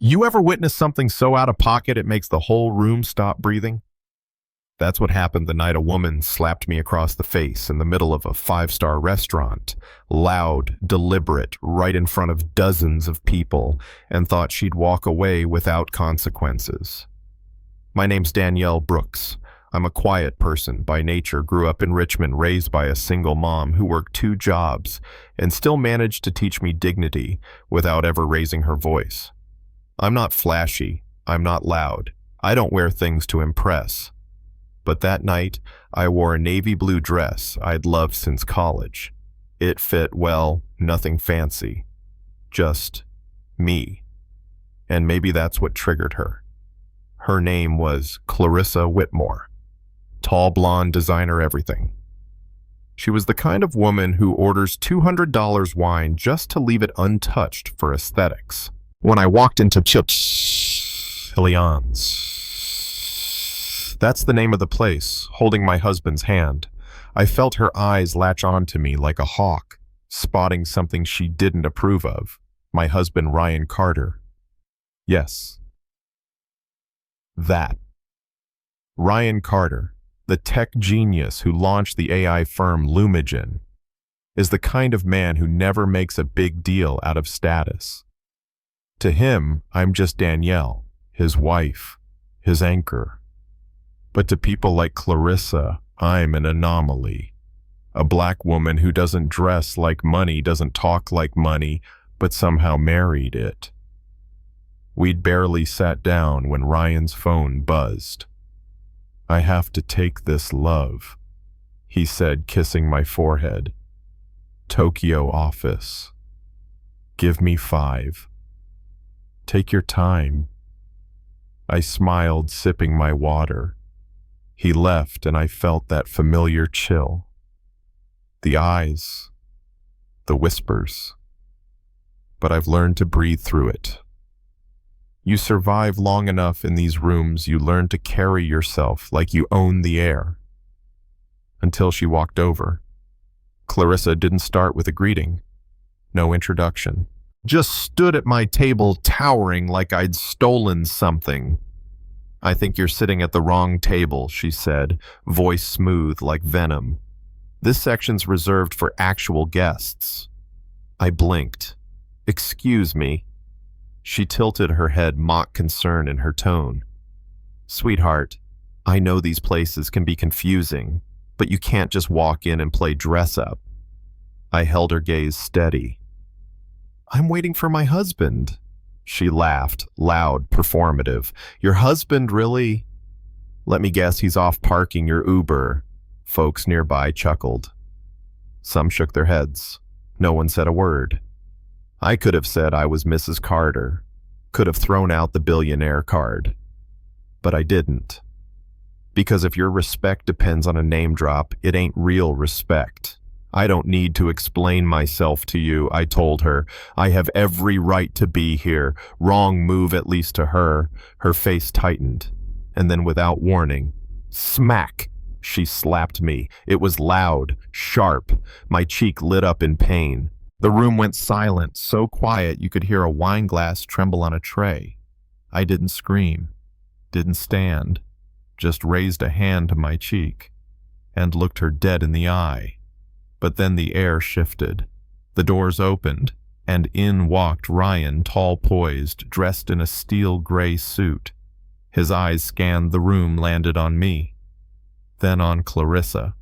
You ever witness something so out of pocket it makes the whole room stop breathing? That's what happened the night a woman slapped me across the face in the middle of a five-star restaurant, loud, deliberate, right in front of dozens of people, and thought she'd walk away without consequences. My name's Danielle Brooks. I'm a quiet person by nature, grew up in Richmond, raised by a single mom who worked two jobs and still managed to teach me dignity without ever raising her voice. I'm not flashy. I'm not loud. I don't wear things to impress. But that night, I wore a navy blue dress I'd loved since college. It fit well, nothing fancy. Just me. And maybe that's what triggered her. Her name was Clarissa Whitmore. Tall, blonde, designer everything. She was the kind of woman who orders $200 wine just to leave it untouched for aesthetics. When I walked into Chillian's, that's the name of the place, holding my husband's hand, I felt her eyes latch onto me like a hawk, spotting something she didn't approve of. My husband, Ryan Carter. Yes. That. Ryan Carter, the tech genius who launched the AI firm Lumigen, is the kind of man who never makes a big deal out of status. To him, I'm just Danielle, his wife, his anchor. But to people like Clarissa, I'm an anomaly. A black woman who doesn't dress like money, doesn't talk like money, but somehow married it. We'd barely sat down when Ryan's phone buzzed. "I have to take this, love," he said, kissing my forehead. "Tokyo office. Give me 5. Take your time." I smiled, sipping my water. He left, and I felt that familiar chill. The eyes, the whispers. But I've learned to breathe through it. You survive long enough in these rooms, you learn to carry yourself like you own the air. Until she walked over. Clarissa didn't start with a greeting. No introduction. Just stood at my table towering like I'd stolen something. "I think you're sitting at the wrong table," she said, voice smooth like venom. "This section's reserved for actual guests." I blinked. "Excuse me." She tilted her head, mock concern in her tone. "Sweetheart, I know these places can be confusing, but you can't just walk in and play dress up." I held her gaze steady. "I'm waiting for my husband." She laughed, loud, performative. "Your husband, really?" "Let me guess, he's off parking your Uber." Folks nearby chuckled. Some shook their heads. No one said a word. I could have said I was Mrs. Carter, could have thrown out the Billionaire card. But I didn't. Because if your respect depends on a name drop, it ain't real respect. "I don't need to explain myself to you," I told her. "I have every right to be here." Wrong move, at least to her. Her face tightened. And then without warning, smack, she slapped me. It was loud, sharp. My cheek lit up in pain. The room went silent, so quiet you could hear a wine glass tremble on a tray. I didn't scream, didn't stand, just raised a hand to my cheek and looked her dead in the eye. But then the air shifted. The doors opened, and in walked Ryan, tall poised, dressed in a steel gray suit. His eyes scanned the room, landed on me. Then on Clarissa.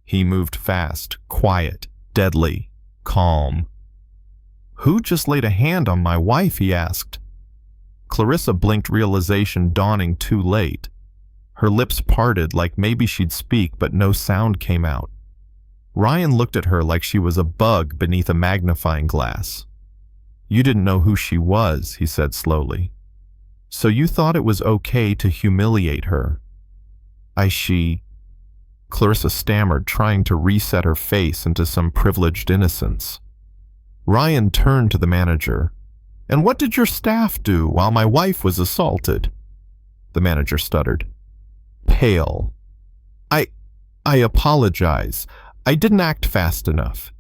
He moved fast, quiet, deadly, calm. "Who just laid a hand on my wife?" he asked. Clarissa blinked, realization dawning too late. Her lips parted like maybe she'd speak, but no sound came out. Ryan looked at her like she was a bug beneath a magnifying glass. "You didn't know who she was," he said slowly. "So you thought it was okay to humiliate her." Clarissa stammered, trying to reset her face into some privileged innocence. Ryan turned to the manager. "And what did your staff do while my wife was assaulted?" The manager stuttered. Pale. I apologize. I didn't act fast enough."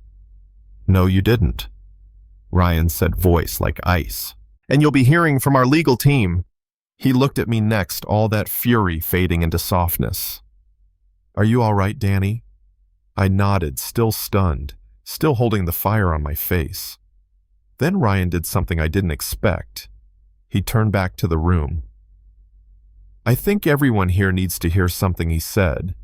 "No, you didn't," Ryan said, voice like ice. and you'll be hearing from our legal team." He looked at me next, all that fury fading into softness. "Are you all right, Danny?" I nodded, still stunned, still holding the fire on my face. Then Ryan did something I didn't expect. He turned back to the room. "I think everyone here needs to hear something," he said.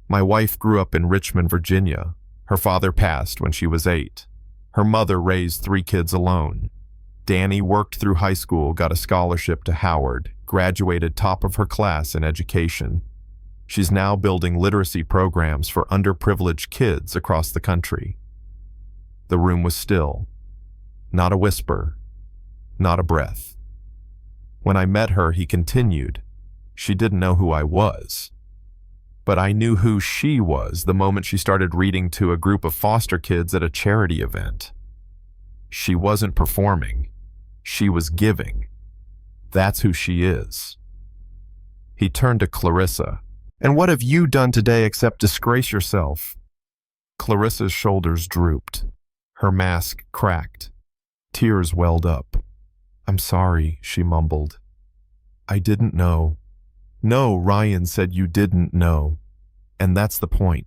"My wife grew up in Richmond, Virginia. Her father passed when she was 8. Her mother raised 3 kids alone. Danny worked through high school, got a scholarship to Howard, graduated top of her class in education. She's now building literacy programs for underprivileged kids across the country." The room was still. Not a whisper, not a breath. "When I met her," he continued, "she didn't know who I was. But I knew who she was the moment she started reading to a group of foster kids at a charity event. She wasn't performing. She was giving. That's who she is." He turned to Clarissa. "And what have you done today except disgrace yourself?" Clarissa's shoulders drooped. Her mask cracked. Tears welled up. "I'm sorry," she mumbled. "I didn't know." "No," Ryan said, "you didn't know. And that's the point.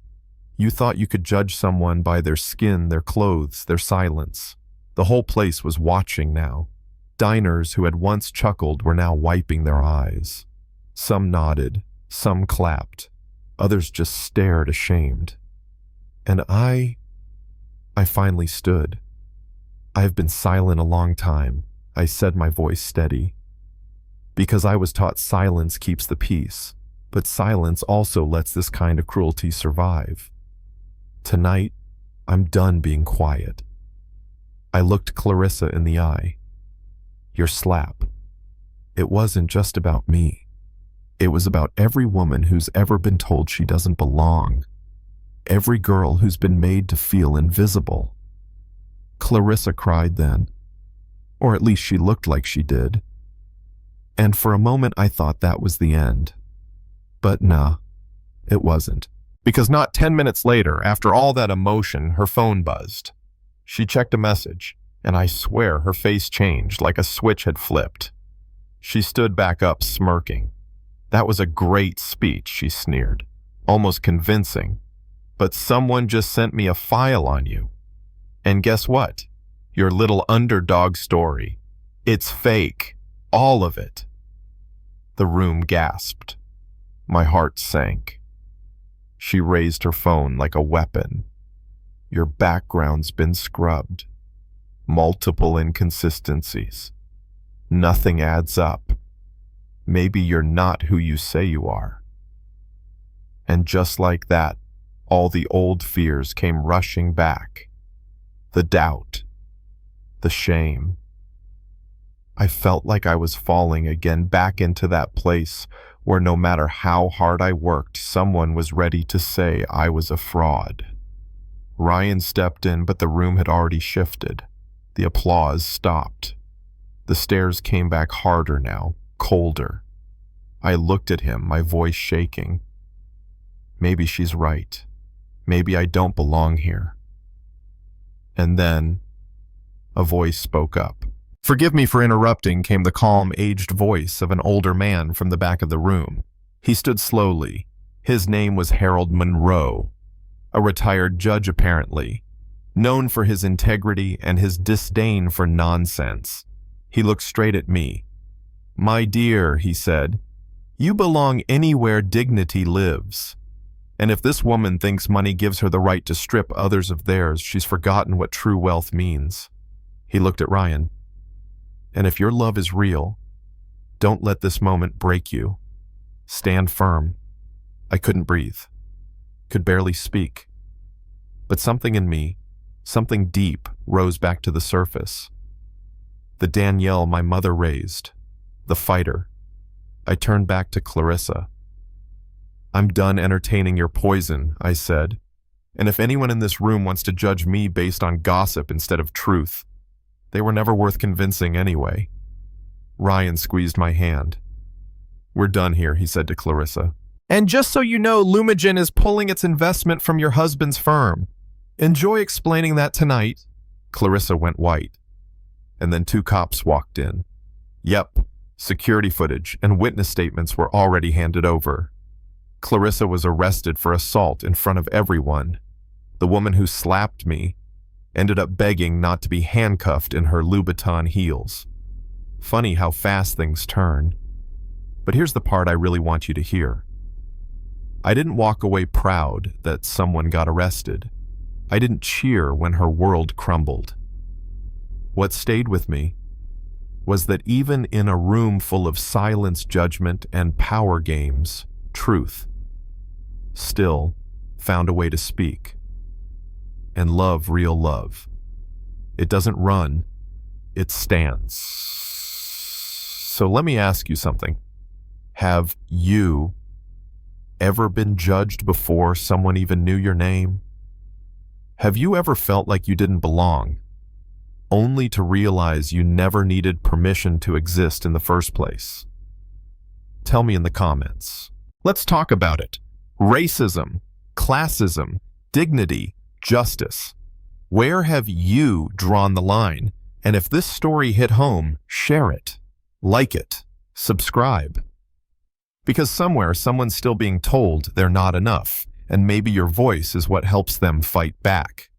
You thought you could judge someone by their skin, their clothes, their silence. The whole place was watching now. Diners who had once chuckled were now wiping their eyes. Some nodded, some clapped, others just stared ashamed. And I finally stood. "I have been silent a long time," I said, my voice steady. "Because I was taught silence keeps the peace, but silence also lets this kind of cruelty survive. Tonight, I'm done being quiet." I looked Clarissa in the eye. "Your slap. It wasn't just about me. It was about every woman who's ever been told she doesn't belong. Every girl who's been made to feel invisible." Clarissa cried then. Or at least she looked like she did. And for a moment I thought that was the end. But nah, it wasn't. Because not 10 minutes later, after all that emotion, her phone buzzed. She checked a message, and I swear her face changed like a switch had flipped. She stood back up, smirking. "That was a great speech," she sneered, "almost convincing. But someone just sent me a file on you. And guess what? Your little underdog story. It's fake. All of it." The room gasped. My heart sank. She raised her phone like a weapon. "Your background's been scrubbed. Multiple inconsistencies. Nothing adds up. Maybe you're not who you say you are." And just like that, all the old fears came rushing back. The doubt. The shame. I felt like I was falling again back into that place where no matter how hard I worked, someone was ready to say I was a fraud. Ryan stepped in, but the room had already shifted. The applause stopped. The stares came back harder now, colder. I looked at him, my voice shaking. Maybe she's right. Maybe I don't belong here. And then, a voice spoke up. "Forgive me for interrupting," came the calm, aged voice of an older man from the back of the room. He stood slowly. His name was Harold Monroe, a retired judge apparently, known for his integrity and his disdain for nonsense. He looked straight at me. "My dear," he said, "you belong anywhere dignity lives. And if this woman thinks money gives her the right to strip others of theirs, she's forgotten what true wealth means." He looked at Ryan. "And if your love is real, don't let this moment break you. Stand firm." I couldn't breathe, could barely speak. But something in me, something deep, rose back to the surface. The Danielle my mother raised, the fighter. I turned back to Clarissa. "I'm done entertaining your poison," I said. "And if anyone in this room wants to judge me based on gossip instead of truth, they were never worth convincing anyway." Ryan squeezed my hand. "We're done here," he said to Clarissa. "And just so you know, Lumigen is pulling its investment from your husband's firm. Enjoy explaining that tonight." Clarissa went white. And then 2 cops walked in. Yep, security footage and witness statements were already handed over. Clarissa was arrested for assault in front of everyone. The woman who slapped me ended up begging not to be handcuffed in her Louboutin heels. Funny how fast things turn. But here's the part I really want you to hear. I didn't walk away proud that someone got arrested. I didn't cheer when her world crumbled. What stayed with me was that even in a room full of silence, judgment, and power games, truth still found a way to speak. And love, real love, it doesn't run, it stands. So let me ask you something. Have you ever been judged before someone even knew your name? Have you ever felt like you didn't belong, only to realize you never needed permission to exist in the first place? Tell me in the comments. Let's talk about it. Racism, classism, dignity, justice. Where have you drawn the line? And if this story hit home, share it, like it, subscribe. Because somewhere, someone's still being told they're not enough, and maybe your voice is what helps them fight back.